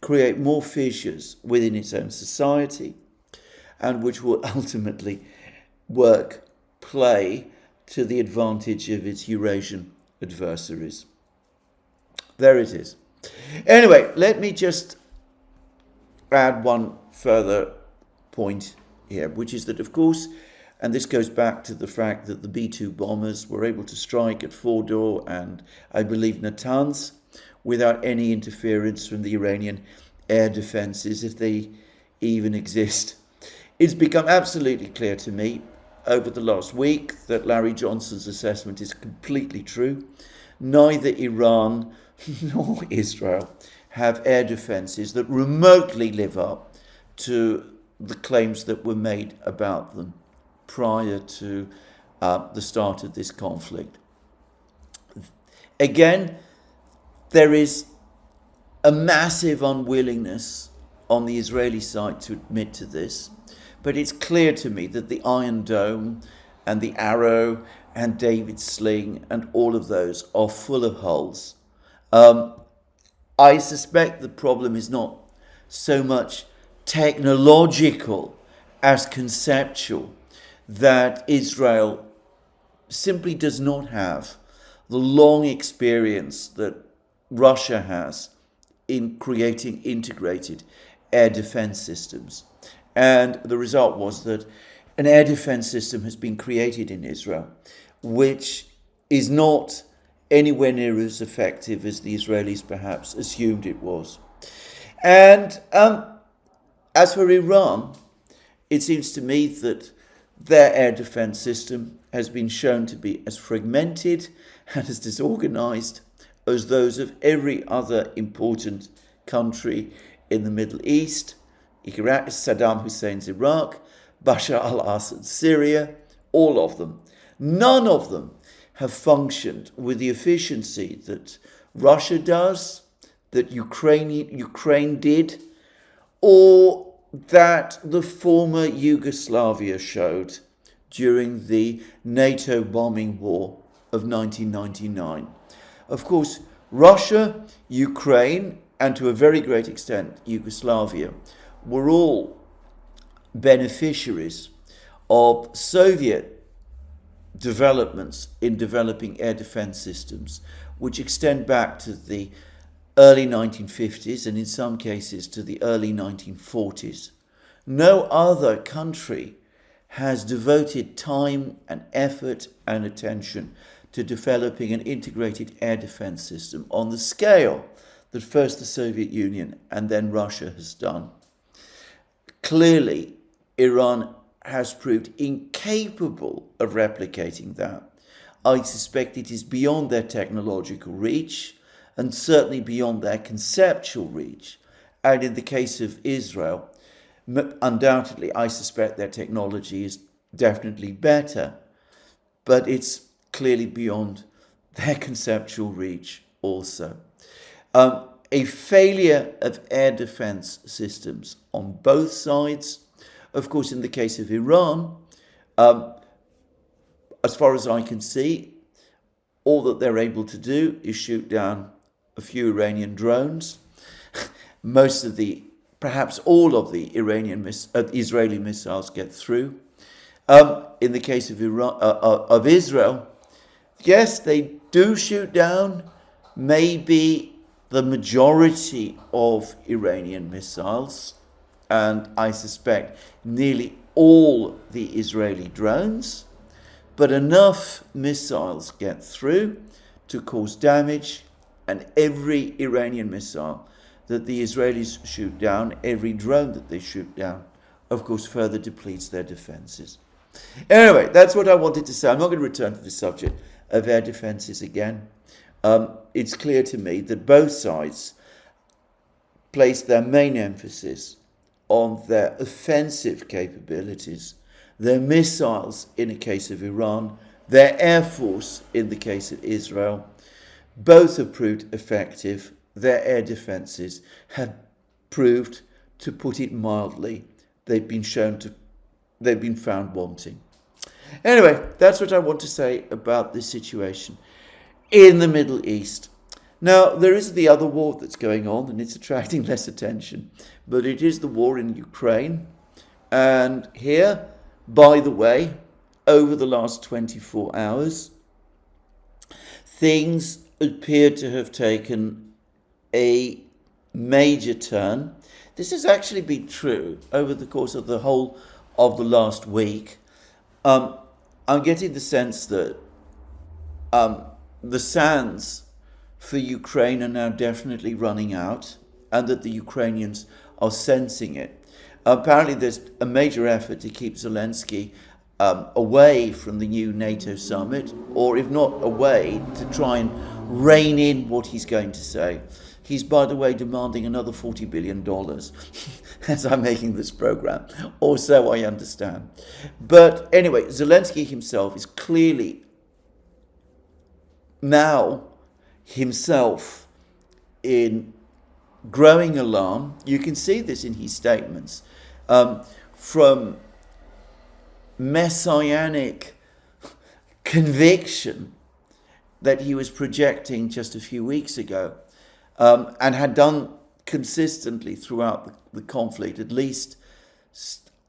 Speaker 2: create more fissures within its own society, and which will ultimately play to the advantage of its Eurasian adversaries. There it is. Anyway, let me just add one further point here, which is that, of course, and this goes back to the fact that the B-2 bombers were able to strike at Fordow and, I believe, Natanz without any interference from the Iranian air defenses, if they even exist. It's become absolutely clear to me over the last week that Larry Johnson's assessment is completely true. Neither Iran nor Israel have air defenses that remotely live up to the claims that were made about them prior to the start of this conflict. Again, there is a massive unwillingness on the Israeli side to admit to this, but it's clear to me that the Iron Dome and the Arrow and David's Sling and all of those are full of holes. I suspect the problem is not so much technological as conceptual, that Israel simply does not have the long experience that Russia has in creating integrated air defense systems. And the result was that an air defense system has been created in Israel, which is not anywhere near as effective as the Israelis perhaps assumed it was. And as for Iran, it seems to me that their air defense system has been shown to be as fragmented and as disorganized as those of every other important country in the Middle East, Saddam Hussein's Iraq, Bashar al-Assad's Syria, all of them. None of them have functioned with the efficiency that Russia does, that Ukraine did, or that the former Yugoslavia showed during the NATO bombing war of 1999. Of course, Russia, Ukraine, and to a very great extent Yugoslavia were all beneficiaries of Soviet developments in developing air defense systems, which extend back to the early 1950s and in some cases to the early 1940s. No other country has devoted time and effort and attention to developing an integrated air defense system on the scale that first the Soviet Union and then Russia has done. Clearly, Iran has proved incapable of replicating that. I suspect it is beyond their technological reach and certainly beyond their conceptual reach. And in the case of Israel, undoubtedly, I suspect their technology is definitely better, but it's clearly beyond their conceptual reach also. A failure of air defense systems on both sides. Of course, in the case of Iran, as far as I can see, all that they're able to do is shoot down a few Iranian drones. Most of the, perhaps all of the Israeli missiles get through. In the case of Israel, yes, they do shoot down maybe the majority of Iranian missiles, and I suspect nearly all the Israeli drones, but enough missiles get through to cause damage, and every Iranian missile that the Israelis shoot down, every drone that they shoot down, of course, further depletes their defenses. Anyway, that's what I wanted to say. I'm not going to return to the subject of air defenses again. It's clear to me that both sides place their main emphasis on their offensive capabilities, their missiles in the case of Iran, their air force in the case of Israel. Both have proved effective. Their air defenses have proved, to put it mildly, they've been found wanting. Anyway, that's what I want to say about this situation in the Middle East. Now, there is the other war that's going on, and it's attracting less attention, but it is the war in Ukraine. And here, by the way, over the last 24 hours, things appear to have taken a major turn. This has actually been true over the course of the whole of the last week. I'm getting the sense that the sands for Ukraine are now definitely running out, and that the Ukrainians are sensing it. Apparently there's a major effort to keep Zelensky away from the new NATO summit, or if not away, to try and rein in what he's going to say. He's, by the way, demanding another $40 billion as I'm making this program, or so I understand. But anyway, Zelensky himself is clearly now himself in growing alarm. You can see this in his statements, from messianic conviction that he was projecting just a few weeks ago, and had done consistently throughout the conflict, at least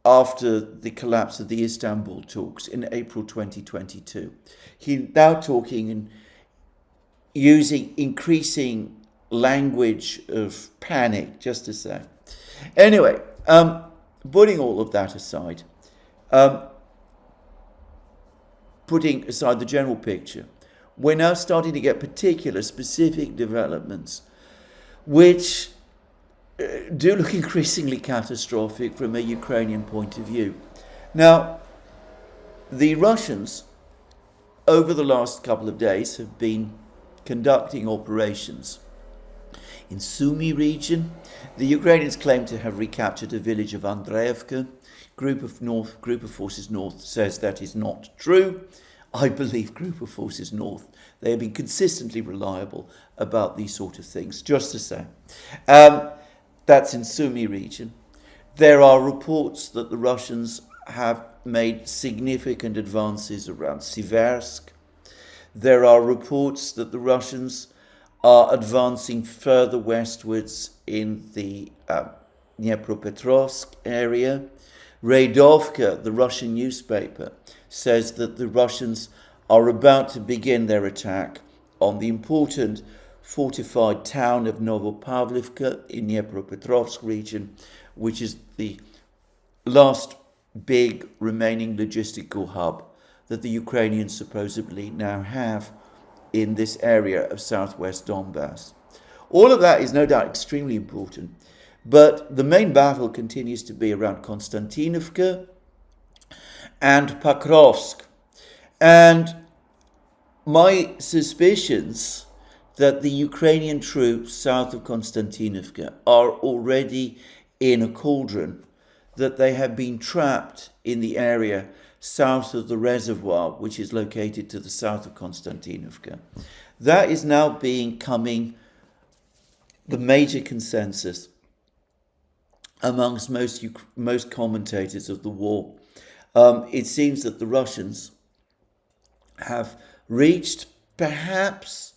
Speaker 2: after the collapse of the Istanbul talks in April 2022. He's now talking and using increasing language of panic, just to say. Anyway, putting all of that aside, putting aside the general picture, we're now starting to get particular, specific developments which do look increasingly catastrophic from a Ukrainian point of view. Now, the Russians, over the last couple of days, have been conducting operations in Sumy region. The Ukrainians claim to have recaptured a village of Andreevka. Group of forces north says that is not true. I believe, group of forces north. They have been consistently reliable about these sort of things. Just to say, that's in Sumy region. There are reports that the Russians have made significant advances around Siversk. There are reports that the Russians are advancing further westwards in the Dnipropetrovsk area. Raidovka, the Russian newspaper, says that the Russians are about to begin their attack on the important fortified town of Novopavlivka in Dnipropetrovsk region, which is the last big remaining logistical hub that the Ukrainians supposedly now have in this area of southwest Donbass. All of that is no doubt extremely important, but the main battle continues to be around Konstantinovka and Pakrovsk. And my suspicions that the Ukrainian troops south of Konstantinovka are already in a cauldron, that they have been trapped in the area south of the reservoir, which is located to the south of Konstantinovka. That is now becoming the major consensus amongst most commentators of the war. It seems that the Russians have reached perhaps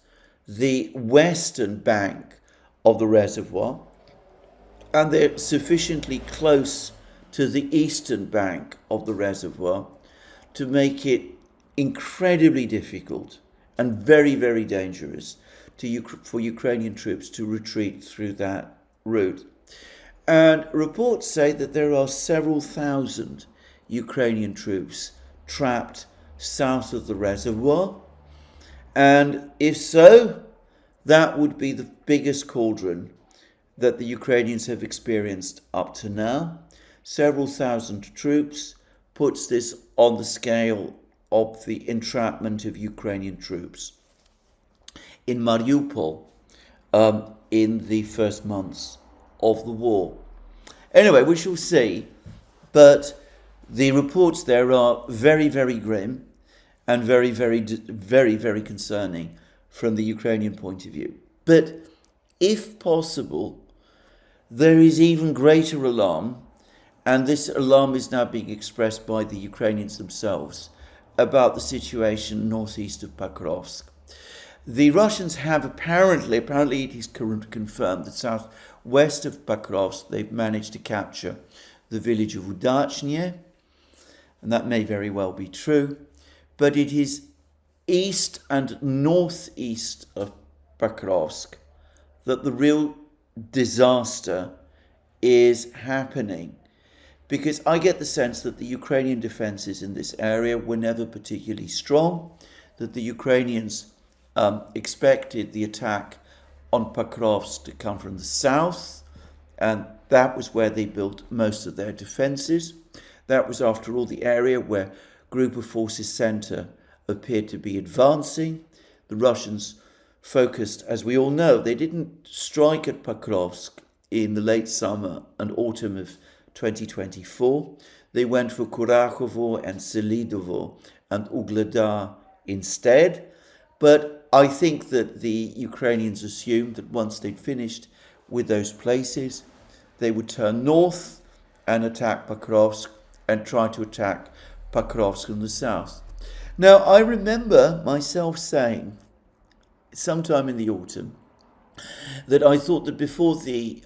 Speaker 2: the western bank of the reservoir, and they're sufficiently close to the eastern bank of the reservoir to make it incredibly difficult and very, very dangerous for Ukrainian troops to retreat through that route. And reports say that there are several thousand Ukrainian troops trapped south of the reservoir. And if so, that would be the biggest cauldron that the Ukrainians have experienced up to now. Several thousand troops puts this on the scale of the entrapment of Ukrainian troops in Mariupol in the first months of the war. Anyway, we shall see, but the reports there are very, very grim and very, very, very, very concerning from the Ukrainian point of view. But if possible, there is even greater alarm, and this alarm is now being expressed by the Ukrainians themselves, about the situation northeast of Pakrovsk. The Russians have apparently it is confirmed that southwest of Pakrovsk they've managed to capture the village of Udachnie, and that may very well be true, but it is east and northeast of Pakrovsk that the real disaster is happening. Because I get the sense that the Ukrainian defenses in this area were never particularly strong, that the Ukrainians expected the attack on Pakrovsk to come from the south, and that was where they built most of their defenses. That was, after all, the area where Group of Forces Center appeared to be advancing. The Russians focused, as we all know, they didn't strike at Pakrovsk in the late summer and autumn of 2024. They went for Kurakhovo and Selidovo and Ugledar instead. But I think that the Ukrainians assumed that once they'd finished with those places, they would turn north and attack Pakrovsk and try to attack Pakrovsk in the south. Now, I remember myself saying sometime in the autumn that I thought that before the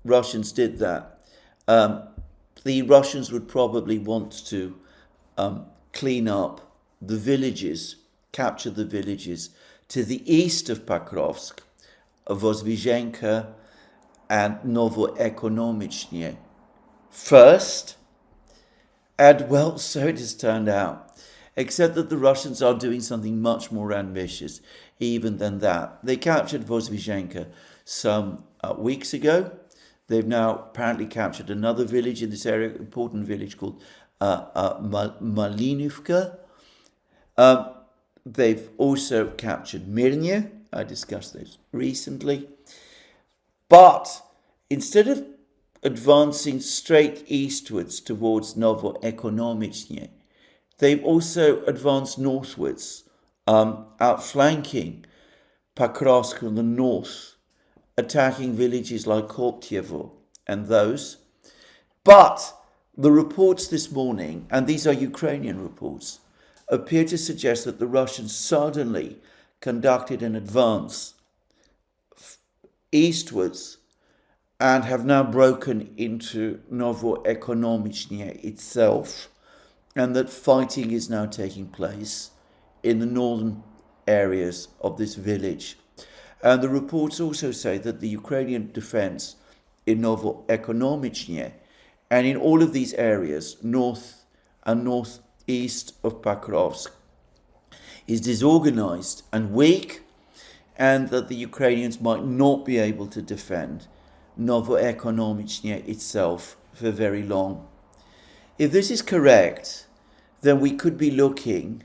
Speaker 2: Russians did that, the Russians would probably want to clean up the villages, capture the villages to the east of Pakrovsk, Vozvyzhenka and Novoekonomichny first. And well, so it has turned out, except that the Russians are doing something much more ambitious even than that. They captured Vozvyzhenka some weeks ago. They've now apparently captured another village in this area, important village called Malinivka. They've also captured Mirny. I discussed this recently. But instead of advancing straight eastwards towards Novoekonomichny, They've also advanced northwards, outflanking Pakrovsk from the north, attacking villages like Koptyevo and those. But the reports this morning, and these are Ukrainian reports, appear to suggest that the Russians suddenly conducted an advance eastwards and have now broken into Novoekonomichny itself, and that fighting is now taking place in the northern areas of this village. And the reports also say that the Ukrainian defense in Novoekonomichny and in all of these areas, north and northeast of Pakrovsk, is disorganized and weak, and that the Ukrainians might not be able to defend Novoekonomichny itself for very long. If this is correct, then we could be looking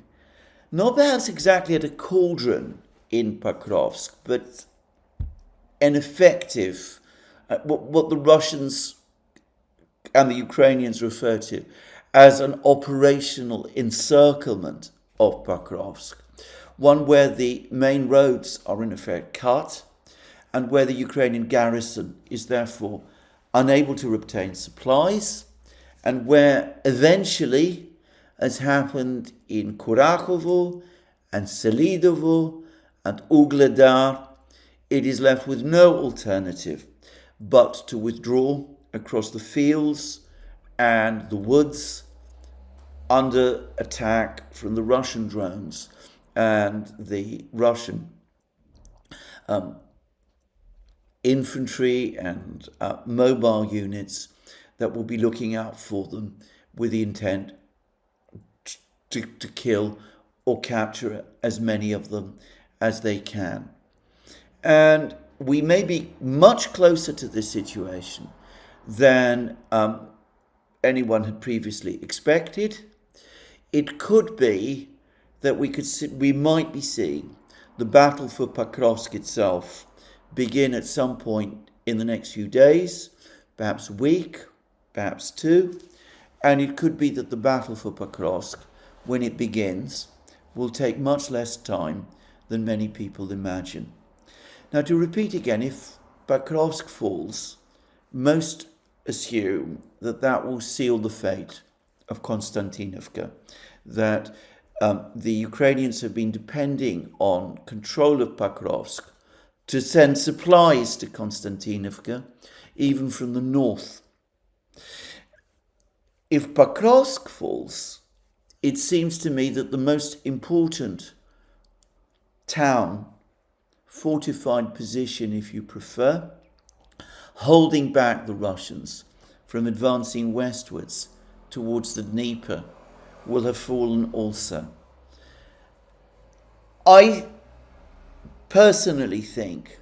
Speaker 2: not perhaps exactly at a cauldron in Pakrovsk, but an effective, what the Russians and the Ukrainians refer to as an operational encirclement of Pakrovsk, one where the main roads are in effect cut and where the Ukrainian garrison is therefore unable to obtain supplies, and where eventually, as happened in Kurakhovo and Selidovo and Ugledar, it is left with no alternative but to withdraw across the fields and the woods under attack from the Russian drones and the Russian infantry and mobile units that will be looking out for them with the intent to kill or capture as many of them as they can. And we may be much closer to this situation than anyone had previously expected. It could be that we might be seeing the battle for Pakrovsk itself begin at some point in the next few days, perhaps a week, perhaps two, and it could be that the battle for Pakrovsk, when it begins, will take much less time than many people imagine. Now, to repeat again, if Pakrovsk falls, most assume that that will seal the fate of Konstantinovka, that the Ukrainians have been depending on control of Pakrovsk to send supplies to Konstantinovka, even from the north. If Pakrovsk falls, it seems to me that the most important town, fortified position if you prefer, holding back the Russians from advancing westwards towards the Dnieper, will have fallen also. I personally think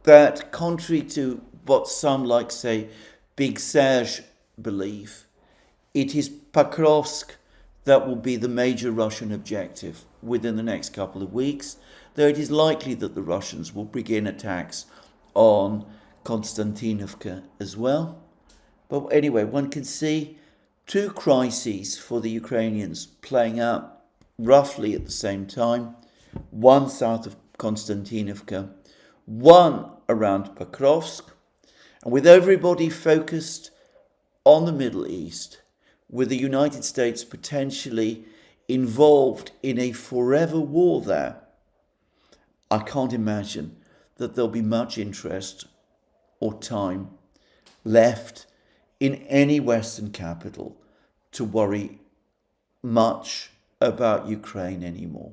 Speaker 2: that, contrary to what some like, say, Big Serge believe, it is Pakrovsk that will be the major Russian objective within the next couple of weeks, though it is likely that the Russians will begin attacks on Konstantinovka as well. But anyway, one can see two crises for the Ukrainians playing out roughly at the same time, one south of Konstantinovka, one around Pakrovsk, and with everybody focused on the Middle East, with the United States potentially involved in a forever war there, I can't imagine that there'll be much interest or time left in any Western capital to worry much about Ukraine anymore.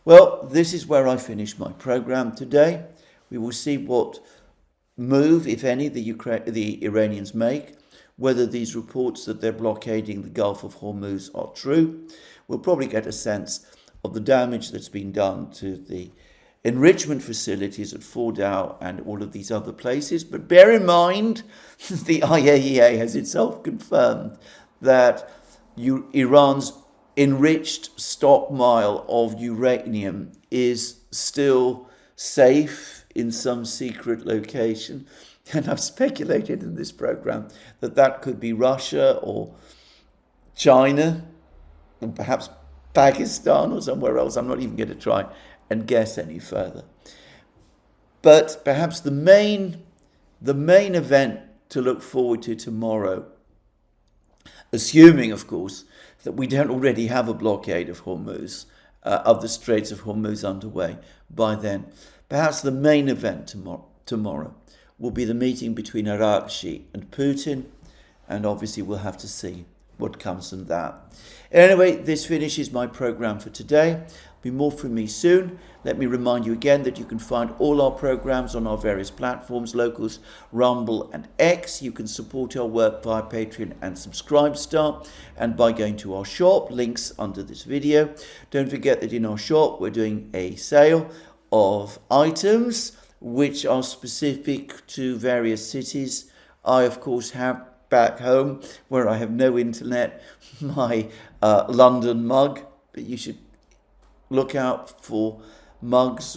Speaker 2: Well, this is where I finish my program today. We will see what move, if any, the Iranians make, whether these reports that they're blockading the Gulf of Hormuz are true. We'll probably get a sense of the damage that's been done to the enrichment facilities at Fordow and all of these other places. But bear in mind, the IAEA has itself confirmed that Iran's enriched stockpile of uranium is still safe in some secret location. And I've speculated in this program that that could be Russia or China or perhaps Pakistan or somewhere else. I'm not even going to try and guess any further. But perhaps the main event to look forward to tomorrow, assuming, of course, that we don't already have a blockade of Hormuz, of the Straits of Hormuz underway by then. Perhaps the main event tomorrow will be the meeting between Arakshi and Putin, and obviously we'll have to see what comes from that. Anyway, this finishes my program for today. Be more from me soon. Let me remind you again that you can find all our programs on our various platforms, Locals, Rumble and X. You can support our work via Patreon and Subscribestar and by going to our shop, links under this video. Don't forget that in our shop we're doing a sale of items which are specific to various cities. I, of course, have back home where I have no internet, my London mug, but you should look out for mugs